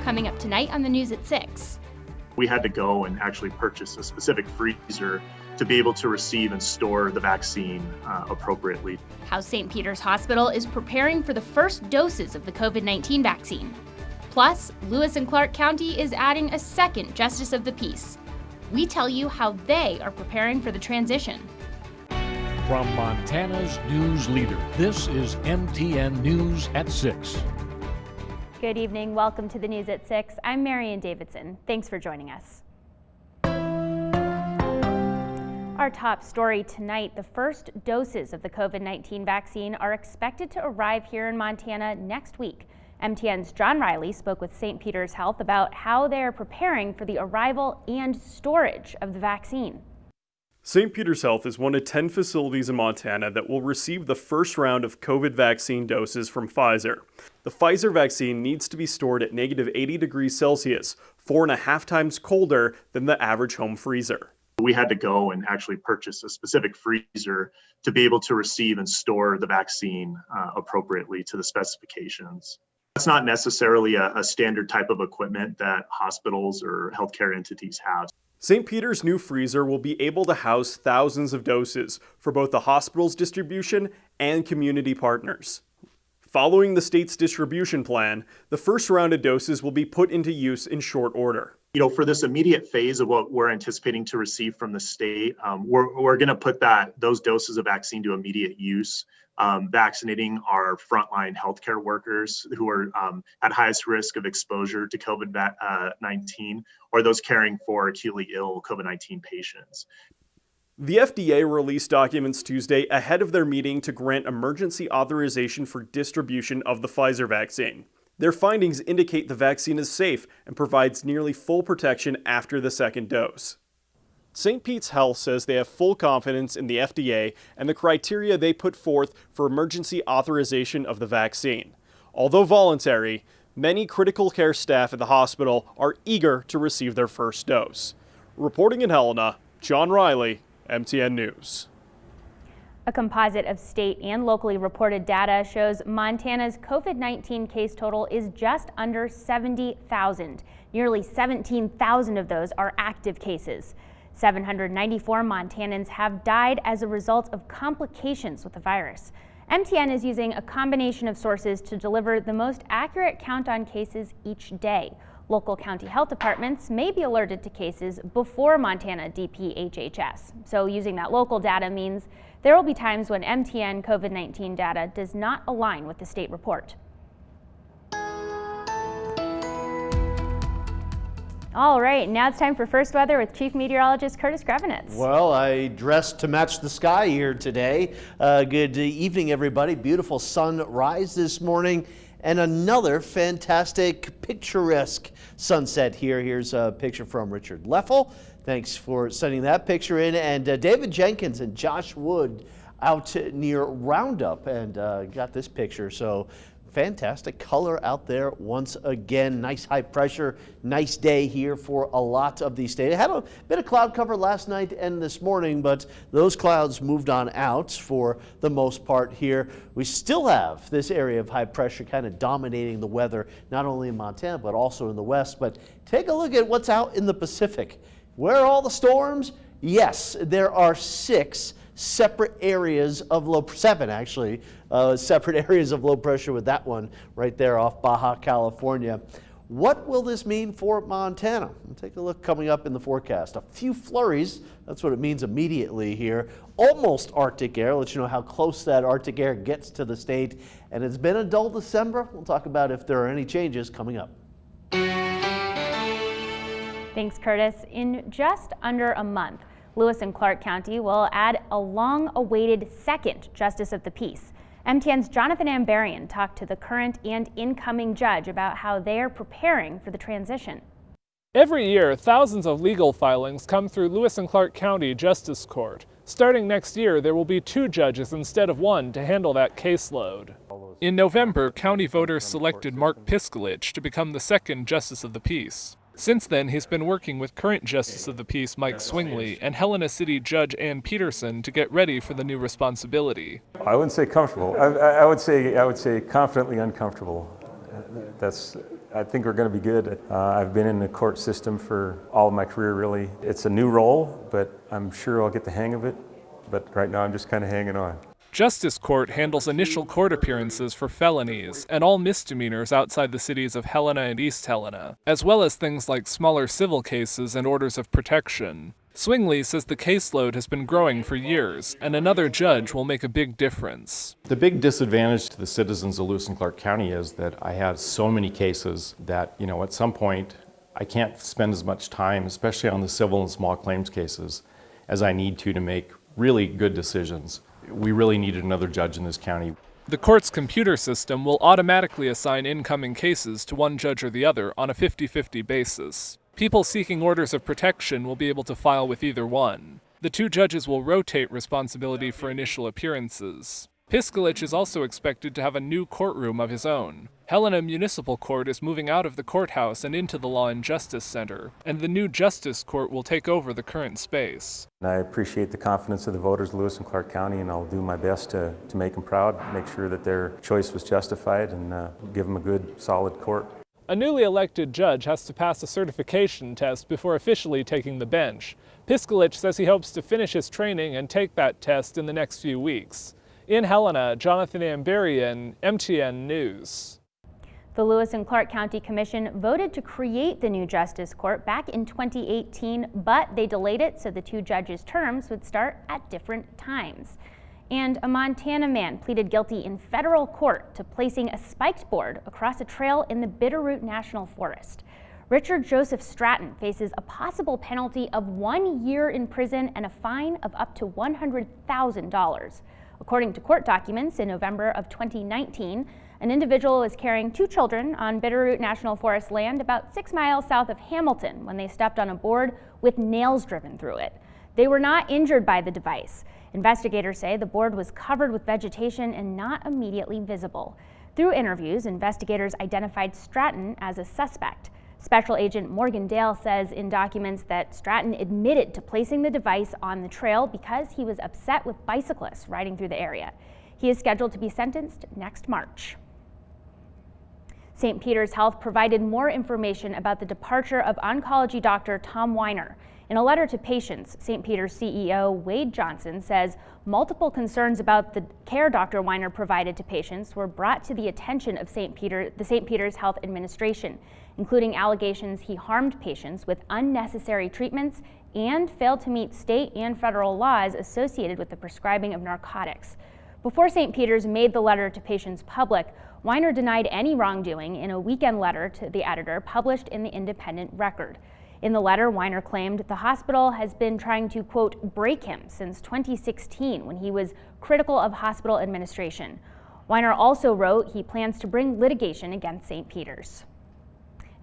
coming up tonight on the news at 6. We had to go and actually purchase a specific freezer to be able to receive and store the vaccine appropriately. How St. Peter's Hospital is preparing for the first doses of the COVID-19 vaccine. Plus, Lewis and Clark County is adding a second Justice of the Peace. We tell you how they are preparing for the transition. From Montana's news leader, this is MTN News at 6. Good evening. Welcome to the news at 6. I'm Marian Davidson. Thanks for joining us. Our top story tonight, the first doses of the COVID-19 vaccine are expected to arrive here in Montana next week. MTN's John Riley spoke with St. Peter's Health about how they are preparing for the arrival and storage of the vaccine. St. Peter's Health is one of 10 facilities in Montana that will receive the first round of COVID vaccine doses from Pfizer. The Pfizer vaccine needs to be stored at negative 80 degrees Celsius, 4.5 times colder than the average home freezer. We had to go and actually purchase a specific freezer to be able to receive and store the vaccine appropriately to the specifications. It's not necessarily a standard type of equipment that hospitals or healthcare entities have. St. Peter's new freezer will be able to house thousands of doses for both the hospital's distribution and community partners. Following the state's distribution plan, the first round of doses will be put into use in short order. For this immediate phase of what we're anticipating to receive from the state, we're going to put those doses of vaccine to immediate use, vaccinating our frontline healthcare workers who are at highest risk of exposure to COVID-19 or those caring for acutely ill COVID-19 patients. The FDA released documents Tuesday ahead of their meeting to grant emergency authorization for distribution of the Pfizer vaccine. Their findings indicate the vaccine is safe and provides nearly full protection after the second dose. St. Pete's Health says they have full confidence in the FDA and the criteria they put forth for emergency authorization of the vaccine. Although voluntary, many critical care staff at the hospital are eager to receive their first dose. Reporting in Helena, John Riley, MTN News. A composite of state and locally reported data shows Montana's COVID-19 case total is just under 70,000. Nearly 17,000 of those are active cases. 794 Montanans have died as a result of complications with the virus. MTN is using a combination of sources to deliver the most accurate count on cases each day. Local county health departments may be alerted to cases before Montana DPHHS. So using that local data means there will be times when MTN COVID-19 data does not align with the state report. All right, now it's time for First Weather with Chief Meteorologist Curtis Grevenitz. Well, I dressed to match the sky here today. Good evening, everybody. Beautiful sunrise this morning and another fantastic picturesque sunset here. Here's a picture from Richard Leffel. Thanks for sending that picture in. And David Jenkins and Josh Wood out near Roundup and got this picture. So fantastic color out there once again. Nice high pressure, nice day here for a lot of the state. It had a bit of cloud cover last night and this morning, but those clouds moved on out for the most part here. We still have this area of high pressure kind of dominating the weather, not only in Montana, but also in the west. But take a look at what's out in the Pacific. Where are all the storms? Yes, there are 6 separate areas of seven separate areas of low pressure with that one right there off Baja California. What will this mean for Montana? We'll take a look coming up in the forecast. A few flurries, that's what it means immediately here. Almost Arctic air, let you know how close that Arctic air gets to the state. And it's been a dull December. We'll talk about if there are any changes coming up. Thanks, Curtis. In just under a month, Lewis and Clark County will add a long-awaited second Justice of the Peace. MTN's Jonathan Ambarian talked to the current and incoming judge about how they are preparing for the transition. Every year, thousands of legal filings come through Lewis and Clark County Justice Court. Starting next year, there will be 2 judges instead of 1 to handle that caseload. In November, county voters selected Mark Piskalich to become the second Justice of the Peace. Since then, he's been working with current Justice of the Peace Mike Swingley and Helena City Judge Ann Peterson to get ready for the new responsibility. I wouldn't say comfortable. I would say confidently uncomfortable. I think we're going to be good. I've been in the court system for all of my career, really. It's a new role, but I'm sure I'll get the hang of it. But right now I'm just kind of hanging on. Justice Court handles initial court appearances for felonies and all misdemeanors outside the cities of Helena and East Helena, as well as things like smaller civil cases and orders of protection. Swingley says the caseload has been growing for years, and another judge will make a big difference. The big disadvantage to the citizens of Lewis and Clark County is that I have so many cases that, at some point I can't spend as much time, especially on the civil and small claims cases, as I need to make really good decisions. We really needed another judge in this county. The court's computer system will automatically assign incoming cases to one judge or the other on a 50-50 basis. People seeking orders of protection will be able to file with either one. The two judges will rotate responsibility for initial appearances. Piskalich is also expected to have a new courtroom of his own. Helena Municipal Court is moving out of the courthouse and into the Law and Justice Center, and the new Justice Court will take over the current space. And I appreciate the confidence of the voters of Lewis and Clark County, and I'll do my best to make them proud, make sure that their choice was justified, and give them a good, solid court. A newly elected judge has to pass a certification test before officially taking the bench. Piskalich says he hopes to finish his training and take that test in the next few weeks. In Helena, Jonathan Amberian, MTN News. The Lewis and Clark County Commission voted to create the new Justice Court back in 2018, but they delayed it so the two judges' terms would start at different times. And a Montana man pleaded guilty in federal court to placing a spiked board across a trail in the Bitterroot National Forest. Richard Joseph Stratton faces a possible penalty of 1 year in prison and a fine of up to $100,000. According to court documents, in November of 2019, an individual was carrying two children on Bitterroot National Forest land about 6 miles south of Hamilton when they stepped on a board with nails driven through it. They were not injured by the device. Investigators say the board was covered with vegetation and not immediately visible. Through interviews, investigators identified Stratton as a suspect. Special Agent Morgan Dale says in documents that Stratton admitted to placing the device on the trail because he was upset with bicyclists riding through the area. He is scheduled to be sentenced next March. St. Peter's Health provided more information about the departure of oncology doctor Tom Weiner. In a letter to patients, St. Peter's CEO Wade Johnson says multiple concerns about the care Dr. Weiner provided to patients were brought to the attention of the St. Peter's Health Administration, including allegations he harmed patients with unnecessary treatments and failed to meet state and federal laws associated with the prescribing of narcotics. Before St. Peter's made the letter to patients public, Weiner denied any wrongdoing in a weekend letter to the editor published in the Independent Record. In the letter, Weiner claimed the hospital has been trying to, quote, break him since 2016 when he was critical of hospital administration. Weiner also wrote he plans to bring litigation against St. Peter's.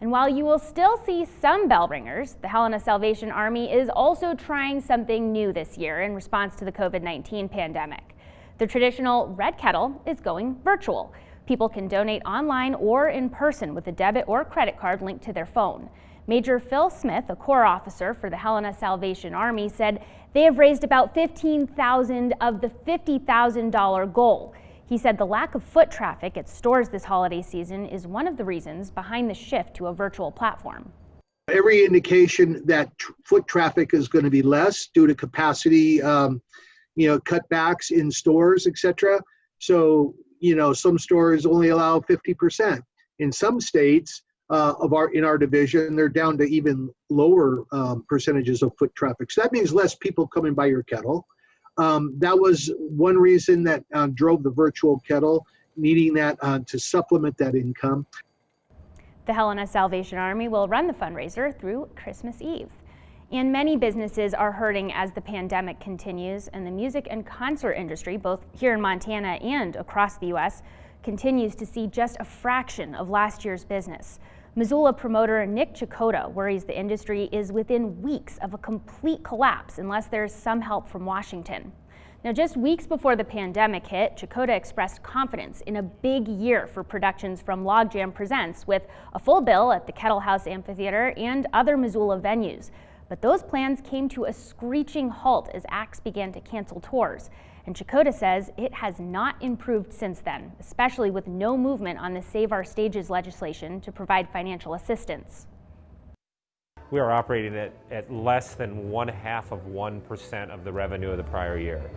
And while you will still see some bell ringers, the Helena Salvation Army is also trying something new this year in response to the COVID-19 pandemic. The traditional red kettle is going virtual. People can donate online or in person with a debit or credit card linked to their phone. Major Phil Smith, a Corps officer for the Helena Salvation Army, said they have raised about $15,000 of the $50,000 goal. He said the lack of foot traffic at stores this holiday season is one of the reasons behind the shift to a virtual platform. Every indication that foot traffic is going to be less due to capacity, cutbacks in stores, etc. So, some stores only allow 50%. In some states, in our division, they're down to even lower percentages of foot traffic. So that means less people coming by your kettle. That was one reason that drove the virtual kettle, needing that to supplement that income. The Helena Salvation Army will run the fundraiser through Christmas Eve. And many businesses are hurting as the pandemic continues, and the music and concert industry, both here in Montana and across the U.S., continues to see just a fraction of last year's business. Missoula promoter Nick Chakota worries the industry is within weeks of a complete collapse unless there's some help from Washington. Now, just weeks before the pandemic hit, Chakota expressed confidence in a big year for productions from Logjam Presents, with a full bill at the Kettle House Amphitheater and other Missoula venues. But those plans came to a screeching halt as acts began to cancel tours. and Chakotay says it has not improved since then, especially with no movement on the Save Our Stages legislation to provide financial assistance. We are operating at less than 0.5% of the revenue of the prior year.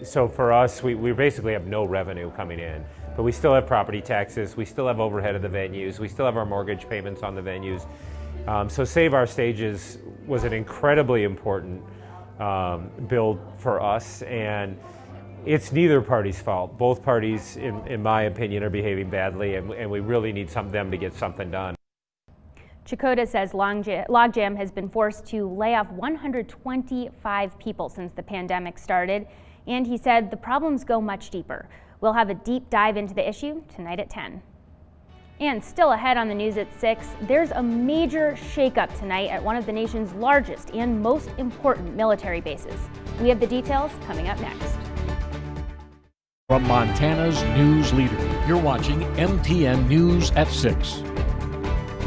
So for us, we basically have no revenue coming in, but we still have property taxes, we still have overhead of the venues, we still have our mortgage payments on the venues. So Save Our Stages was an incredibly important bill for us, and it's neither party's fault. Both parties, in my opinion, are behaving badly, and we really need them to get something done. Chakotay says Logjam has been forced to lay off 125 people since the pandemic started, and he said the problems go much deeper. We'll have a deep dive into the issue tonight at 10. And still ahead on the news at 6, there's a major shakeup tonight at one of the nation's largest and most important military bases. We have the details coming up next. From Montana's news leader, you're watching MTN News at 6.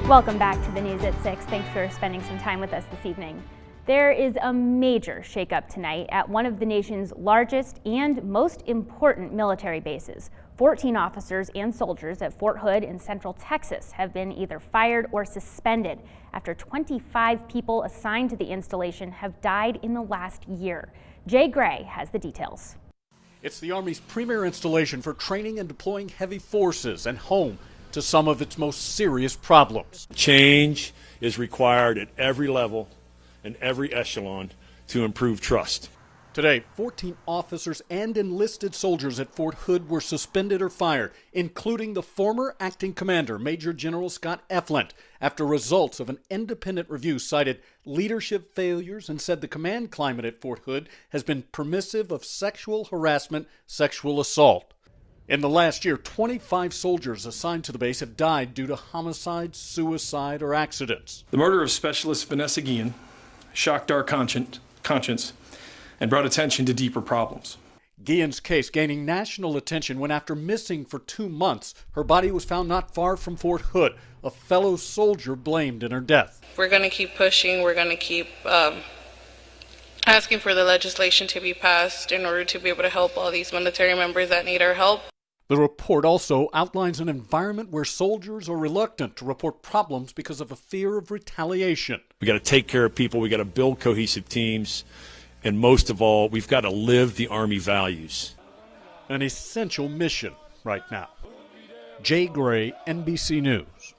Welcome back to the news at 6. Thanks for spending some time with us this evening. There is a major shakeup tonight at one of the nation's largest and most important military bases. 14 officers and soldiers at Fort Hood in Central Texas have been either fired or suspended after 25 people assigned to the installation have died in the last year. Jay Gray has the details. It's the Army's premier installation for training and deploying heavy forces and home to some of its most serious problems. Change is required at every level and every echelon to improve trust. Today, 14 officers and enlisted soldiers at Fort Hood were suspended or fired, including the former acting commander, Major General Scott Eflint, after results of an independent review cited leadership failures and said the command climate at Fort Hood has been permissive of sexual harassment, sexual assault. In the last year, 25 soldiers assigned to the base have died due to homicide, suicide, or accidents. The murder of Specialist Vanessa Guillen shocked our conscience and brought attention to deeper problems. Guillen's case gaining national attention when, after missing for 2 months, her body was found not far from Fort Hood, a fellow soldier blamed in her death. We're going to keep pushing. We're going to keep asking for the legislation to be passed in order to be able to help all these military members that need our help. The report also outlines an environment where soldiers are reluctant to report problems because of a fear of retaliation. We got to take care of people. We got to build cohesive teams. And most of all, we've got to live the Army values. An essential mission right now. Jay Gray, NBC News.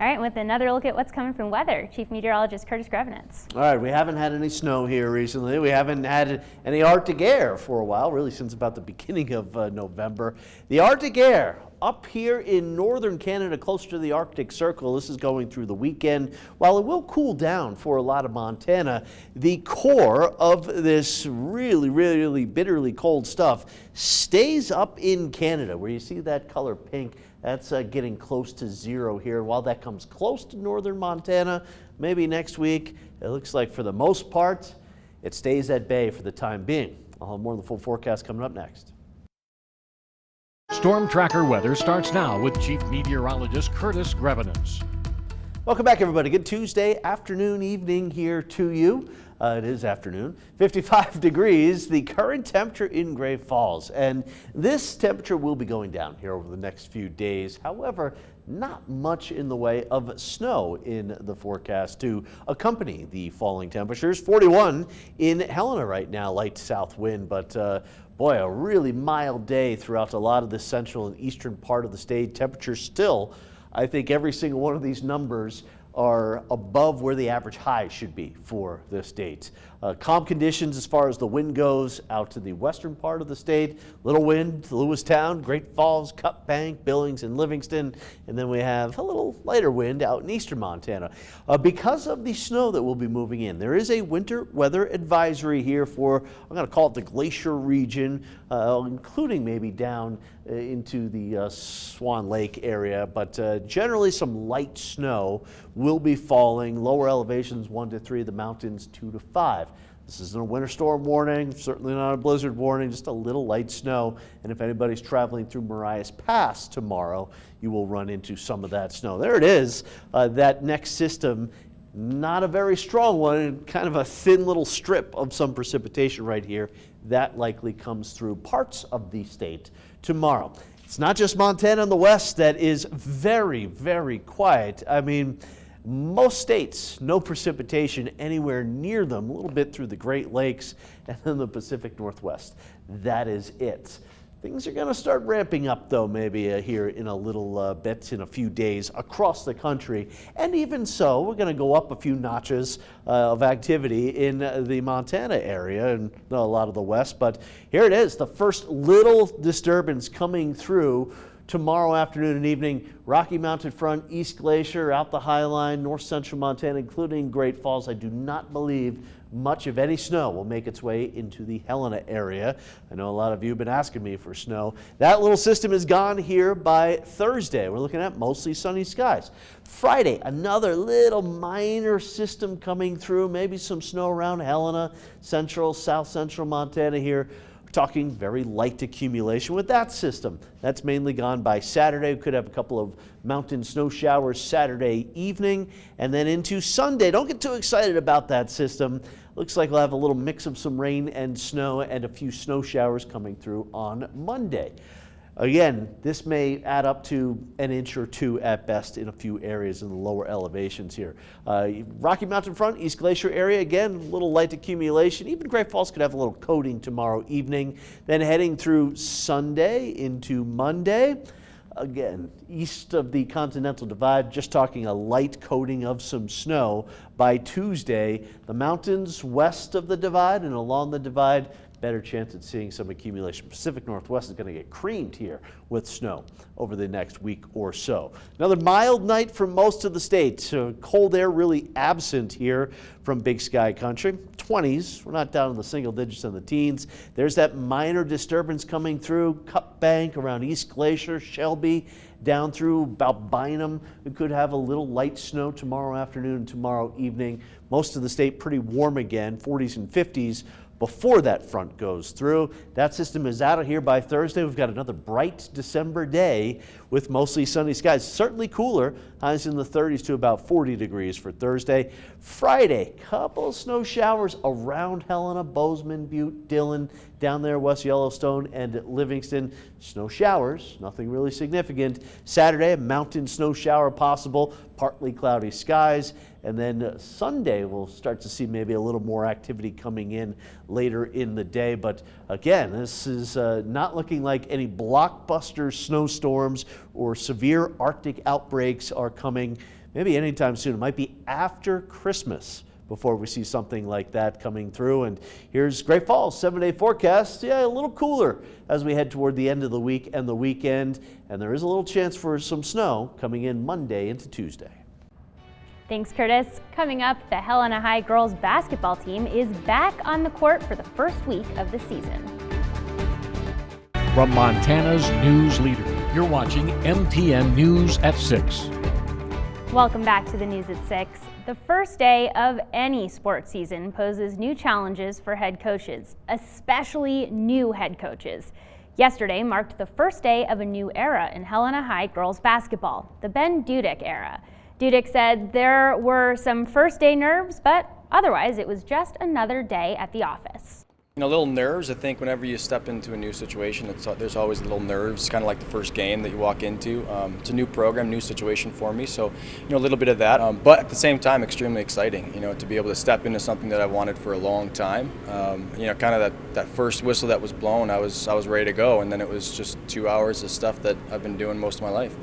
All right, with another look at what's coming from weather, Chief Meteorologist Curtis Grevenitz. All right, we haven't had any snow here recently. We haven't had any Arctic air for a while, really since about the beginning of November. The Arctic air up here in northern Canada, closer to the Arctic Circle. This is going through the weekend. While it will cool down for a lot of Montana, the core of this really, really bitterly cold stuff stays up in Canada, where you see that color pink. That's getting close to zero here. While that comes close to northern Montana, maybe next week, it looks like for the most part, it stays at bay for the time being. I'll have more of the full forecast coming up next. Storm Tracker weather starts now with Chief Meteorologist Curtis Grevenitz. Welcome back, everybody. Good Tuesday afternoon, evening here to you. It is afternoon, 55 degrees, the current temperature in Great Falls. And this temperature will be going down here over the next few days. However, not much in the way of snow in the forecast to accompany the falling temperatures. 41 in Helena right now, light south wind, but boy, a really mild day throughout a lot of the central and eastern part of the state. Temperatures still, I think every single one of these numbers are above where the average high should be for the state. Calm conditions as far as the wind goes out to the western part of the state. Little wind, Lewistown, Great Falls, Cut Bank, Billings, and Livingston. And then we have a little lighter wind out in eastern Montana. Because of the snow that will be moving in, there is a winter weather advisory here for, I'm going to call it the glacier region, including maybe down into the Swan Lake area. But generally some light snow will be falling. Lower elevations 1 to 3, the mountains 2 to 5. This isn't a winter storm warning, certainly not a blizzard warning, just a little light snow. And if anybody's traveling through Marias Pass tomorrow, you will run into some of that snow. There it is. That next system not a very strong one, kind of a thin little strip of some precipitation right here. That likely comes through parts of the state tomorrow. It's not just Montana and the west that is very, very quiet. I mean, most states, no precipitation anywhere near them, a little bit through the Great Lakes and then the Pacific Northwest. That is it. Things are going to start ramping up, though, maybe here in a little bit, in a few days across the country. And even so, we're going to go up a few notches of activity in the Montana area and a lot of the west. But here it is, the first little disturbance coming through tomorrow afternoon and evening. Rocky Mountain Front, East Glacier, out the High Line, north central Montana, including Great Falls. I do not believe much of any snow will make its way into the Helena area. I know a lot of you have been asking me for snow. That little system is gone here by Thursday. We're looking at mostly sunny skies. Friday, another little minor system coming through, maybe some snow around Helena, central, south central Montana here. Talking very light accumulation with that system. That's mainly gone by Saturday. We could have a couple of mountain snow showers Saturday evening and then into Sunday. Don't get too excited about that system. Looks like we'll have a little mix of some rain and snow and a few snow showers coming through on Monday. Again, this may add up to an inch or two at best in a few areas in the lower elevations here. Rocky Mountain Front, East Glacier area, again, a little light accumulation. Even Great Falls could have a little coating tomorrow evening. Then heading through Sunday into Monday. Again, east of the Continental Divide, just talking a light coating of some snow. By Tuesday, the mountains west of the divide and along the divide, better chance at seeing some accumulation. Pacific Northwest is going to get creamed here with snow over the next week or so. Another mild night for most of the state. Cold air really absent here from Big Sky Country. 20s, we're not down in the single digits and the teens. There's that minor disturbance coming through Cup Bank around East Glacier, Shelby, down through about Bynum. We could have a little light snow tomorrow afternoon and tomorrow evening. Most of the state pretty warm again, 40s and 50s. Before that front goes through. That system is out of here by Thursday. We've got another bright December day with mostly sunny skies. Certainly cooler, highs in the 30s to about 40 degrees for Thursday. Friday, couple of snow showers around Helena, Bozeman, Butte, Dillon, down there West Yellowstone and Livingston. Snow showers, nothing really significant. Saturday, a mountain snow shower possible, partly cloudy skies. And then Sunday, we'll start to see maybe a little more activity coming in later in the day. But again, this is not looking like any blockbuster snowstorms or severe Arctic outbreaks are coming maybe anytime soon. It might be after Christmas before we see something like that coming through. And here's Great Falls 7-day forecast. Yeah, a little cooler as we head toward the end of the week and the weekend. And there is a little chance for some snow coming in Monday into Tuesday. Thanks, Curtis. Coming up, the Helena High girls basketball team is back on the court for the first week of the season. From Montana's news leader, you're watching MTN News at 6. Welcome back to the News at 6. The first day of any sports season poses new challenges for head coaches, especially new head coaches. Yesterday marked the first day of a new era in Helena High girls basketball, the Ben Dudek era. Dudek said there were some first day nerves, but otherwise it was just another day at the office. You know, little nerves. I think whenever you step into a new situation, there's always little nerves, kind of like the first game that you walk into. It's a new program, new situation for me, so a little bit of that. But at the same time, extremely exciting. To be able to step into something that I wanted for a long time. Kind of that first whistle that was blown, I was ready to go, and then it was just 2 hours of stuff that I've been doing most of my life.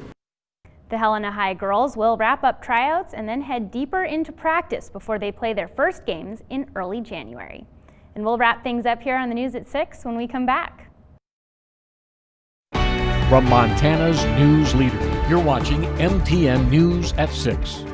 The Helena High girls will wrap up tryouts and then head deeper into practice before they play their first games in early January. And we'll wrap things up here on the News at 6 when we come back. From Montana's news leader, you're watching MTN News at 6.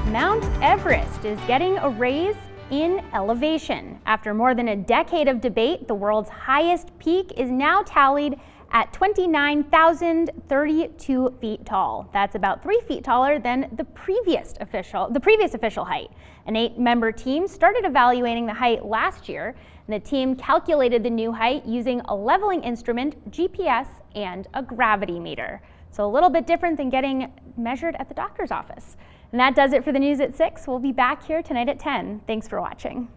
Mount Everest is getting a raise in elevation. After more than a decade of debate, the world's highest peak is now tallied at 29,032 feet tall. That's about 3 feet taller than the previous official height. An 8-member team started evaluating the height last year, and the team calculated the new height using a leveling instrument, GPS, and a gravity meter. So a little bit different than getting measured at the doctor's office. And that does it for the news at 6. We'll be back here tonight at 10. Thanks for watching.